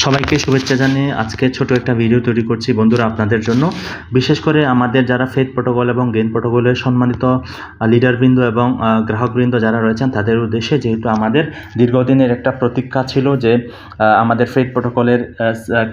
সবাইকে শুভেচ্ছা জানিয়ে আজকে ছোট একটা ভিডিও তৈরি করছি বন্ধুরা আপনাদের জন্য। বিশেষ করে আমাদের যারা ফেথ প্রোটোকল এবং গেইন প্রোটোকলের সম্মানিত লিডারবৃন্দ এবং গ্রাহকবৃন্দ যারা রয়েছেন তাদের উদ্দেশ্যে, যেহেতু আমাদের দীর্ঘদিনের একটা প্রতীক্ষা ছিল যে আমাদের ফেথ প্রোটোকলের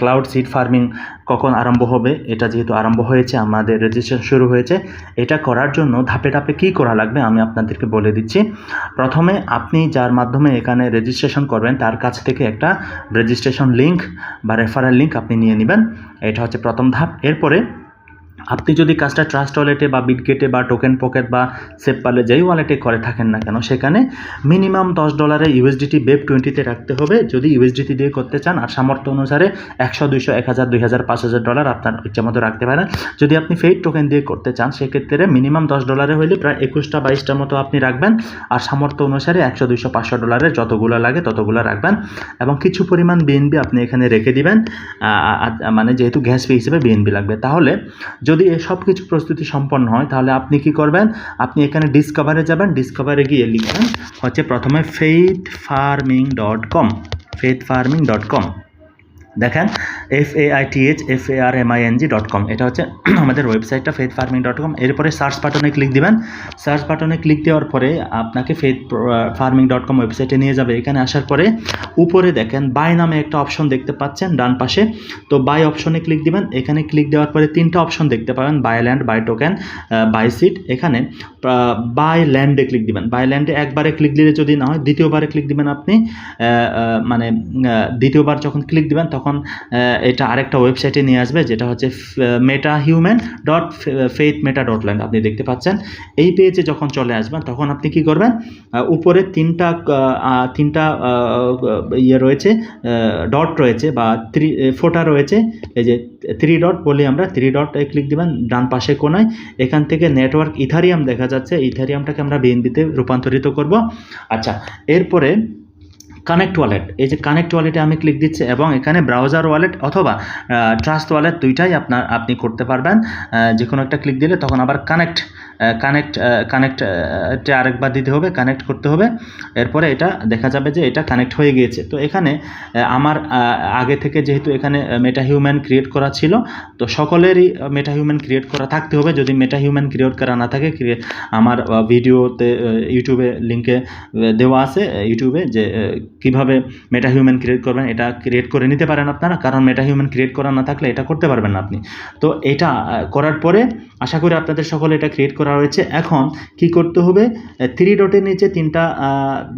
ক্লাউড সিড ফার্মিং কখন আরম্ভ হবে। এটা যেহেতু আরম্ভ হয়েছে, আমাদের রেজিস্ট্রেশন শুরু হয়েছে। এটা করার জন্য ধাপে ধাপে কী করা লাগবে আমি আপনাদেরকে বলে দিচ্ছি। প্রথমে আপনি যার মাধ্যমে এখানে রেজিস্ট্রেশন করবেন তার কাছ থেকে একটা রেজিস্ট্রেশন লিঙ্ক বা রেফারেল লিঙ্ক আপনি নিয়ে নেবেন। এটা হচ্ছে প্রথম ধাপ। এরপরে আপনি যদি কাজটা ট্রাস্ট ওয়ালেটে বা বিটগেটে বা টোকেন পকেট বা সেপপালে যেই ওয়ালেটে করে থাকেন না কেন, সেখানে মিনিমাম $10 ইউএসডিটি বেব 20-তে রাখতে হবে যদি ইউএসডিটি দিয়ে করতে চান। আর সামর্থ্য অনুসারে 100, 200, 1000, 2000, $5000 আপনার ইচ্ছা মতো রাখতে পারেন। যদি আপনি ফেইড টোকেন দিয়ে করতে চান সেক্ষেত্রে মিনিমাম $10 হলে প্রায় 21-22টার মতো আপনি রাখবেন। আর সামর্থ্য অনুসারে 100, 200, $500 যতগুলো লাগে ততগুলো রাখবেন এবং কিছু পরিমাণ বিএনবি আপনি এখানে রেখে দিবেন। মানে যেহেতু গ্যাস ফি হিসেবে বিএনবি লাগবে। তাহলে যদি সব কিছু প্রস্তুতি সম্পন্ন হয় তাহলে আপনি কি করবেন, আপনি এখানে ডিসকভারে যাবেন। ডিসকভারে গিয়ে লিখবেন হচ্ছে প্রথমে faithfarming.com, faithfarming.com। দেখেন faithfarming.com, এটা হচ্ছে আমাদের ওয়েবসাইটটা faithfarming.com। এরপরে সার্চ বাটনে ক্লিক দিবেন। সার্চ বাটনে ক্লিক দেওয়ার পরে আপনাকে faithfarming.com ওয়েবসাইটে নিয়ে যাবে। এখানে আসার পরে উপরে দেখেন বাই নামে একটা অপশন দেখতে পাচ্ছেন ডান পাশে। তো বাই অপশনে ক্লিক দিবেন। এখানে ক্লিক দেওয়ার পরে 3টা অপশন দেখতে পাবেন, buy land, buy token, buy seat. এখানে বাই ল্যান্ডে ক্লিক দিবেন। বাই ল্যান্ডে একবারে ক্লিক দিলে যদি না হয় দ্বিতীয়বারে ক্লিক দিবেন আপনি। মানে দ্বিতীয়বার যখন ক্লিক দিবেন তখন এটা আরেকটা ওয়েবসাইটে নিয়ে আসবে, যেটা হচ্ছে metahuman.faithmeta.land। আপনি দেখতে পাচ্ছেন এই পেজে যখন চলে আসবেন তখন আপনি কি করবেন, উপরে তিনটা ইয়ে রয়েছে, ডট রয়েছে বা ফোটা রয়েছে, এই যে 3 ডট বলি আমরা, 3 ডটে ক্লিক দিবেন ডান পাশে কোনায়। এখান থেকে নেটওয়ার্ক ইথারিয়াম দেখা যাচ্ছে, ইথারিয়ামটাকে আমরা বিএনবিতে রূপান্তরিত করব। আচ্ছা, এরপরে কানেক্ট ওয়ালেট, এই যে কানেক্ট ওয়ালেটে আমি ক্লিক দিচ্ছি এবং এখানে ব্রাউজার ওয়ালেট অথবা ট্রাস্ট ওয়ালেট দুইটাই আপনি করতে পারবেন। যে কোনো একটা ক্লিক দিলে তখন আবার কানেক্টে আরেকবার দিতে হবে, কানেক্ট করতে হবে। এরপরে এটা দেখা যাবে যে এটা কানেক্ট হয়ে গিয়েছে। তো এখানে আমার আগে থেকে যেহেতু এখানে মেটাহিউম্যান ক্রিয়েট করা ছিল, তো সকলেরই মেটাহিউম্যান ক্রিয়েট করা থাকতে হবে। যদি মেটাহিউম্যান ক্রিয়েট করা না থাকে, আমার ভিডিওতে ইউটিউবে লিঙ্কে দেওয়া আছে ইউটিউবে যে কীভাবে মেটাহিউম্যান ক্রিয়েট করবেন, এটা ক্রিয়েট করে নিতে পারেন আপনারা। কারণ মেটাহিউম্যান ক্রিয়েট করা না থাকলে এটা করতে পারবেন না আপনি। তো এটা করার পরে আশা করি আপনাদের সকলে এটা ক্রিয়েট করা হয়েছে। এখন কি করতে হবে, 3 ডটের নিচে 3টা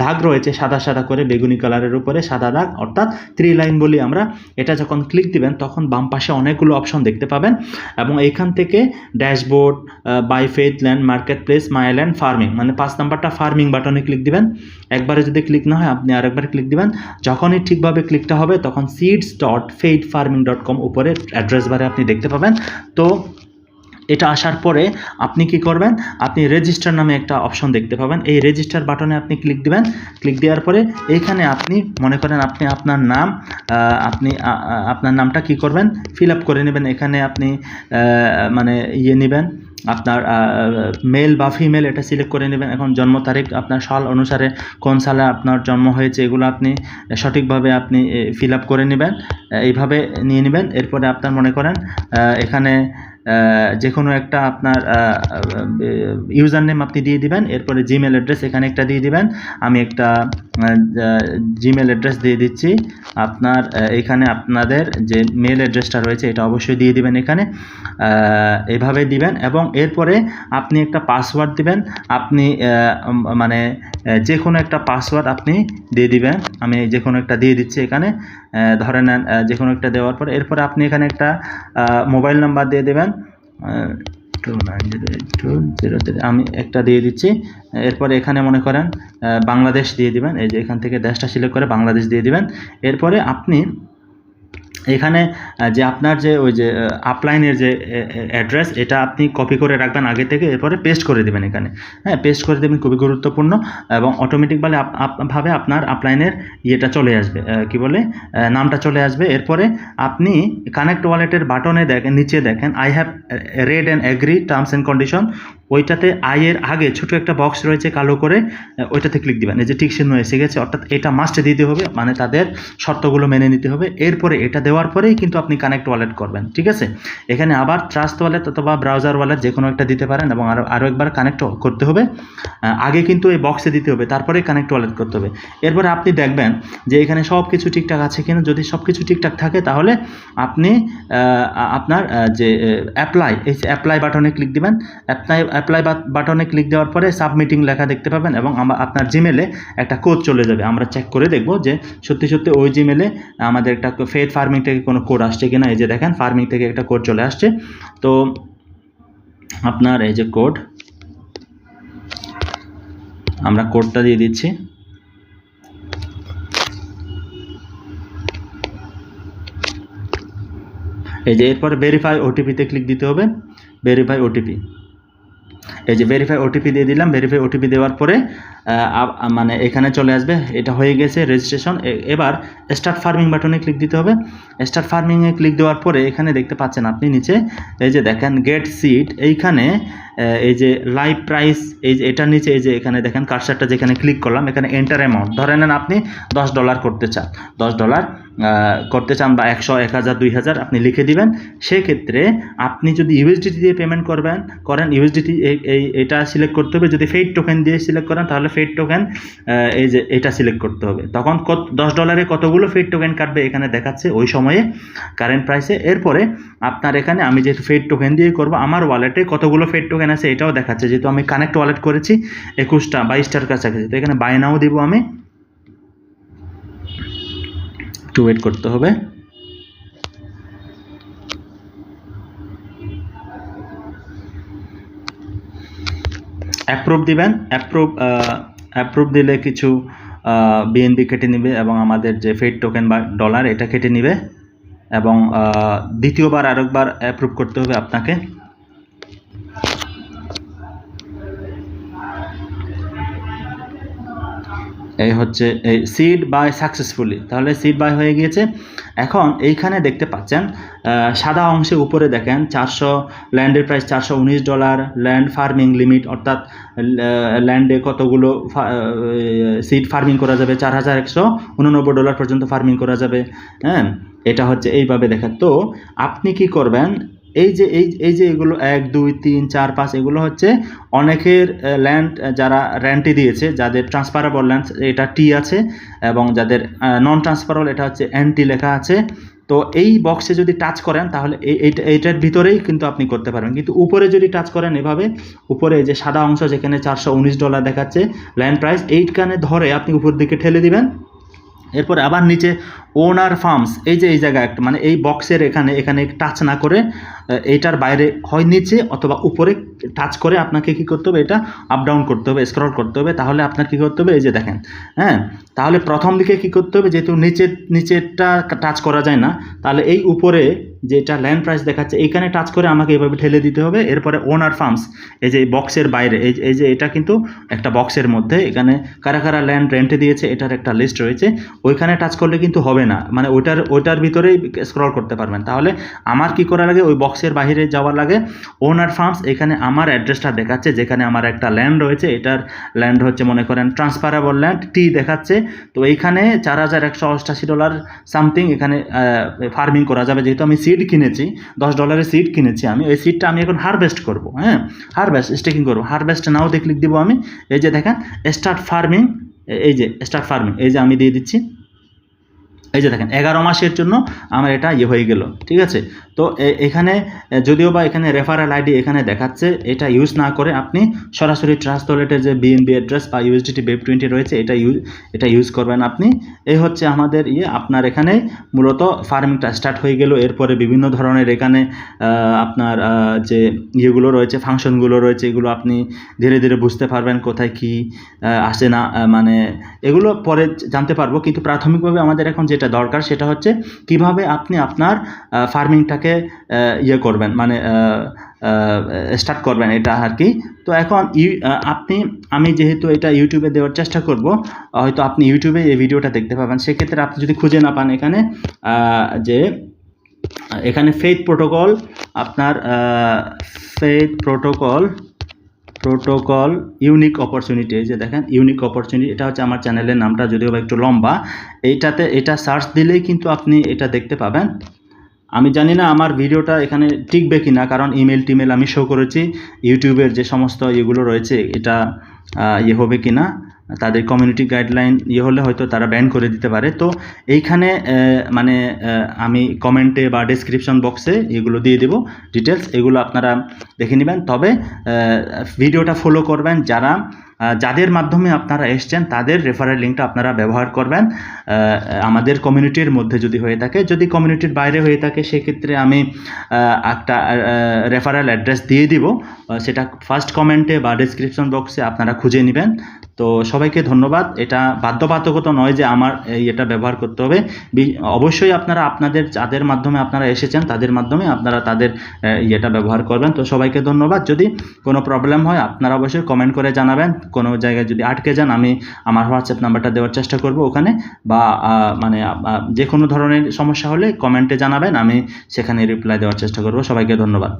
দাগ রয়েছে সাদা সাদা করে, বেগুনি কালারের উপরে সাদা দাগ, অর্থাৎ 3 লাইন বলি আমরা। এটা যখন ক্লিক দিবেন তখন বাম পাশে অনেকগুলো অপশন দেখতে পাবেন এবং এখান থেকে ড্যাশবোর্ড, বাই ফেথল্যান্ড, মার্কেট প্লেস, মাইল্যান্ড, ফার্মিং, মানে 5 নাম্বারটা ফার্মিং বাটনে ক্লিক দিবেন। একবারে যদি ক্লিক না হয় আপনি আরেকবার ক্লিক দিবেন। যখনই ঠিকভাবে ক্লিকটা হবে তখন seeds.faithfarming.com উপরে অ্যাড্রেস বারে আপনি দেখতে পাবেন। তো এটা আসার পরে আপনি কি করবেন, আপনি রেজিস্টার নামে একটা অপশন দেখতে পাবেন। এই রেজিস্টার বাটনে আপনি ক্লিক দিবেন। ক্লিক দেওয়ার পরে এইখানে আপনি মনে করেন আপনি আপনার নামটা কি করবেন, ফিল আপ করে নেবেন। এখানে আপনি মানে নেবেন আপনার মেল বা ফিমেল, এটা সিলেক্ট করে নেবেন। এখন জন্ম তারিখ আপনার সাল অনুসারে কোন সালে আপনার জন্ম হয়েছে এগুলো আপনি সঠিকভাবে আপনি ফিল আপ করে নেবেন, এইভাবে নিয়ে নেবেন। এরপরে আপনার মনে করেন এখানে যে কোনো একটা আপনার ইউজার নেম আপনি দিয়ে দিবেন। এরপরে জিমেল অ্যাড্রেস এখানে একটা দিয়ে দিবেন। আমি একটা জিমেল অ্যাড্রেস দিয়ে দিচ্ছি। আপনার এখানে আপনাদের যে মেল অ্যাড্রেসটা রয়েছে এটা অবশ্যই দিয়ে দিবেন এখানে, এভাবে দিবেন। এবং এরপরে আপনি একটা পাসওয়ার্ড দিবেন। আপনি মানে যে কোনো একটা পাসওয়ার্ড আপনি দিয়ে দিবেন। আমি যে কোনো একটা দিয়ে দিচ্ছি এখানে, ধরে নেন যে কোনো একটা দেওয়ার পর এরপরে আপনি এখানে একটা মোবাইল নাম্বার দিয়ে দেবেন, 290820। আমি একটা দিয়ে দিচ্ছি। এরপরে এখানে মনে করেন বাংলাদেশ দিয়ে দিবেন। এই যে এখান থেকে দেশটা সিলেক্ট করে বাংলাদেশ দিয়ে দিবেন। এরপরে আপনি এখানে যে আপনার যে ওই যে আপলাইনের যে অ্যাড্রেস এটা আপনি কপি করে রাখবেন আগে থেকে, এরপরে পেস্ট করে দেবেন এখানে। হ্যাঁ, পেস্ট করে দেবেন, খুবই গুরুত্বপূর্ণ। এবং অটোমেটিকভাবে আপনার আপলাইনের ইয়েটা চলে আসবে, কি বলে, নামটা চলে আসবে। এরপরে আপনি কানেক্ট ওয়ালেটের বাটনে দেখেন, নিচে দেখেন I have read and agri terms and condition, ওইটাতে আয়ের আগে ছোট একটা বক্স রয়েছে কালো করে, ওইটাতে ক্লিক দিবেন। এই যে টিক চিহ্ন এসে গেছে, অর্থাৎ এটা মাস্ট দিতে হবে, মানে তাদের শর্তগুলো মেনে নিতে হবে। এরপরে এটা দেওয়ার পরেই কিন্তু আপনি কানেক্ট ওয়ালেট করবেন, ঠিক আছে। এখানে আবার ট্রাস্ট ওয়ালেট অথবা ব্রাউজার ওয়ালেট যে কোনো একটা দিতে পারেন, এবং আরও একবার কানেক্ট করতে হবে। আগে কিন্তু এই বক্সে দিতে হবে, তারপরে কানেক্ট ওয়ালেট করতে হবে। এরপরে আপনি দেখবেন যে এখানে সব কিছু ঠিকঠাক আছে কিনা। যদি সব কিছু ঠিকঠাক থাকে তাহলে আপনি আপনার যে এই অ্যাপ্লাই বাটনে ক্লিক দিবেন। অ্যাপ্লাই বাটনে ক্লিক দেওয়ার পরে সাবমিটিং লেখা দেখতে পাবেন, এবং আপনার জিমেলে একটা কোড চলে যাবে। আমরা চেক করে দেখব যে সত্যি সত্যি ওই জিমেলে আমাদের একটা ফেড ফার্মিং থেকে কোনো কোড আসছে কিনা। এই যে দেখেন ফার্মিং থেকে একটা কোড চলে আসছে। তো আপনার এই যে কোড, আমরা কোডটা দিয়ে দিচ্ছি। এই যে এরপরে ভেরিফাই ওটিপিতে ক্লিক দিতে হবে। ভেরিফাই ওটিপি, এই যে ভেরিফাই ওটিপি দিয়ে দিলাম। ভেরিফাই ওটিপি দেওয়ার পরে মানে এখানে চলে আসবে, এটা হয়ে গেছে রেজিস্ট্রেশন। এবার স্টার্ট ফার্মিং বাটনে ক্লিক দিতে হবে। স্টার্ট ফার্মিংয়ে ক্লিক দেওয়ার পরে এখানে দেখতে পাচ্ছেন আপনি নিচে, এই যে দেখেন গেট সিড, এইখানে এই যে লাইভ প্রাইস, এই যে এটার নিচে এই যে এখানে দেখেন কার্সারটা যেখানে ক্লিক করলাম, এখানে এন্টার অ্যামাউন্ট, ধরে নেন আপনি $10 করতে চান, $10 করতে চান, বা 100, 1000, 2000 আপনি লিখে দিবেন। সেক্ষেত্রে আপনি যদি ইউএসডিটি দিয়ে পেমেন্ট করেন ইউএসডিটি এটা সিলেক্ট করতে হবে। যদি ফেড টোকেন দিয়ে সিলেক্ট করেন তাহলে ফেড টোকেন এই যে এটা সিলেক্ট করতে হবে। তখন $10 কতগুলো ফেড টোকেন কাটবে এখানে দেখাচ্ছে ওই সময়ে কারেন্ট প্রাইসে। এরপরে আপনার এখানে আমি যেহেতু ফেড টোকেন দিয়ে করব, আমার ওয়ালেটে কতগুলো ফেড টোকেন আছে এটাও দেখাচ্ছে, যেহেতু আমি কানেক্ট ওয়ালেট করেছি 21টা 22টার কাছাকাছি। তো এখানে বাই নাও দিব আমি, একটু ওয়েট করতে হবে। অ্যাপ্রুভ দিবেন। অ্যাপ্রুভ দিলে কিছু বিএনবি কেটে নেবে, এবং আমাদের যে ফেড টোকেন বা ডলার এটা কেটে নেবে, এবং দ্বিতীয়বার আরেকবার অ্যাপ্রুভ করতে হবে আপনাকে। এই হচ্ছে এই সিড বাই সাকসেসফুলি, তাহলে সিড বাই হয়ে গিয়েছে। এখন এইখানে দেখতে পাচ্ছেন সাদা অংশে উপরে দেখেন 400, ল্যান্ডের প্রাইস $419, ল্যান্ড ফার্মিং লিমিট, অর্থাৎ ল্যান্ডে কতগুলো সিড ফার্মিং করা যাবে, $4189 পর্যন্ত ফার্মিং করা যাবে। হ্যাঁ, এটা হচ্ছে এইভাবে দেখেন। তো আপনি কি করবেন, এই যে এগুলো 1, 2, 3, 4, 5 এগুলো হচ্ছে অনেকের ল্যান্ড যারা রেন্টে দিয়েছে, যাদের ট্রান্সফারেবল ল্যান্ড এটা টি আছে, এবং যাদের নন ট্রান্সফারেবল এটা হচ্ছে এনটি লেখা আছে। তো এই বক্সে যদি টাচ করেন তাহলে এইটার ভিতরেই কিন্তু আপনি করতে পারবেন। কিন্তু উপরে যদি টাচ করেন এভাবে, উপরে যে সাদা অংশ যেখানে $419 দেখাচ্ছে ল্যান্ড প্রাইস, এইখানে ধরে আপনি উপর দিকে ঠেলে দিবেন। এরপরে আবার নিচে ওনার ফার্মস, এই যে এই জায়গায় একটা মানে এই বক্সের এখানে টাচ না করে এইটার বাইরে হয় নিচে অথবা উপরে টাচ করে আপনাকে কি করতে হবে, এটা আপ ডাউন করতে হবে, স্ক্রল করতে হবে। তাহলে আপনার কি করতে হবে, এই যে দেখেন, হ্যাঁ, তাহলে প্রথম দিকে কি করতে হবে, যেহেতু নিচেরটা টাচ করা যায় না, তাহলে এই উপরে যেটা ল্যান্ড প্রাইস দেখাচ্ছে এইখানে টাচ করে আমাকে এইভাবে ঠেলে দিতে হবে। এরপরে ওনার ফার্মস, এই যে বক্সের বাইরে, এই যে এটা কিন্তু একটা বক্সের মধ্যে, এখানে কারা কারা ল্যান্ড রেন্টে দিয়েছে এটার একটা লিস্ট রয়েছে, ওইখানে টাচ করলে কিন্তু হবে না, মানে ওইটার ভিতরেই স্ক্রল করতে পারবেন। তাহলে আমার কি করা লাগে, ওই বক্সের বাইরে যাওয়ার লাগে। ওনার ফার্মস, এখানে আমার অ্যাড্রেসটা দেখাচ্ছে যেখানে আমার একটা ল্যান্ড রয়েছে, এটার ল্যান্ড হচ্ছে মনে করেন ট্রান্সফারেবল ল্যান্ড টি দেখাচ্ছে। তো এইখানে $4188 সামথিং এখানে ফার্মিং করা যাবে। যেহেতু আমি সিড কিনেছি, $10 সিড কিনেছি আমি, ওই সিডটা আমি এখন হারভেস্ট করব। হ্যাঁ, স্টেকিং করবো। হারভেস্ট নাওতে ক্লিক দিব আমি। এই যে দেখেন স্টার্ট ফার্মিং, এই যে স্টার্ট ফার্মিং, এই যে আমি দিয়ে দিচ্ছি। এই যে দেখেন 11 মাসের জন্য আমার এটা হয়ে গেল, ঠিক আছে। তো এখানে যদিও বা এখানে রেফারেল আইডি এখানে দেখাচ্ছে, এটা ইউজ না করে আপনি সরাসরি ট্রাস্ট ওয়ালেটের যে বিএনবি অ্যাড্রেস বা ইউএসডিটি BEP20 রয়েছে এটা ইউজ করবেন আপনি। এই হচ্ছে আমাদের আপনার এখানে মূলত ফার্মিংটা স্টার্ট হয়ে গেল। এরপরে বিভিন্ন ধরনের এখানে আপনার যে ইয়েগুলো রয়েছে, ফাংশনগুলো রয়েছে, এগুলো আপনি ধীরে ধীরে বুঝতে পারবেন কোথায় কি আসে না, মানে এগুলো পরে জানতে পারবো। কিন্তু প্রাথমিকভাবে আমাদের এখন যেটা দরকার সেটা হচ্ছে কিভাবে আপনি আপনার ফার্মিংটাকে করবেন, মানে স্টার্ট করবেন এটা আর কি। তো এখন আমি যেহেতু এটা ইউটিউবে দেওয়ার চেষ্টা করব, হয়তো আপনি ইউটিউবে এই ভিডিওটা দেখতে পাবেন। সেক্ষেত্রে আপনি যদি খুঁজে না পান এখানে যে এখানে ফেথ প্রোটোকল, আপনার faith protocol protocol unique opportunity, এই যে দেখেন ইউনিক অপরচুনিটি, এটা হচ্ছে আমার চ্যানেলের নামটা, যদিও বা একটু লম্বা। এটা সার্চ দিলেই কিন্তু আপনি এটা দেখতে পাবেন। আমি জানি না আমার ভিডিওটা এখানে টিকবে কি না, কারণ ইমেল টিমেল আমি শো করেছি, ইউটিউবের যে সমস্ত ইয়েগুলো রয়েছে এটা হবে কি না, তাদের কমিউনিটি গাইডলাইন হলে হয়তো তারা ব্যান করে দিতে পারে। তো এইখানে মানে আমি কমেন্টে বা ডেসক্রিপশন বক্সে এগুলো দিয়ে দেবো ডিটেলস, এগুলো আপনারা দেখে নেবেন। তবে ভিডিওটা ফলো করবেন, যাদের মাধ্যমে আপনারা এসছেন তাদের রেফারেল লিঙ্কটা আপনারা ব্যবহার করবেন আমাদের কমিউনিটির মধ্যে যদি হয়ে থাকে। যদি কমিউনিটির বাইরে হয়ে থাকে সেক্ষেত্রে আমি একটা রেফারেল অ্যাড্রেস দিয়ে দিব, সেটা ফার্স্ট কমেন্টে বা ডেসক্রিপশন বক্সে আপনারা খুঁজে নেবেন। তো সবাইকে ধন্যবাদ। এটা বাধ্যবাধকতা নয় যে আমার এটা ব্যবহার করতে হবে, অবশ্যই আপনারা আপনাদের যাদের মাধ্যমে আপনারা এসেছেন তাদের মাধ্যমে আপনারা তাদের এটা ব্যবহার করবেন। তো সবাইকে ধন্যবাদ। যদি কোনো প্রবলেম হয় আপনারা অবশ্যই কমেন্ট করে জানাবেন। কোনো জায়গায় যদি আটকে যান আমি আমার হোয়াটসঅ্যাপ নাম্বারটা দেওয়ার চেষ্টা করব ওখানে, বা মানে যে কোনো ধরনের সমস্যা হলে কমেন্টে জানাবেন, আমি সেখানে রিপ্লাই দেওয়ার চেষ্টা করব। সবাইকে ধন্যবাদ।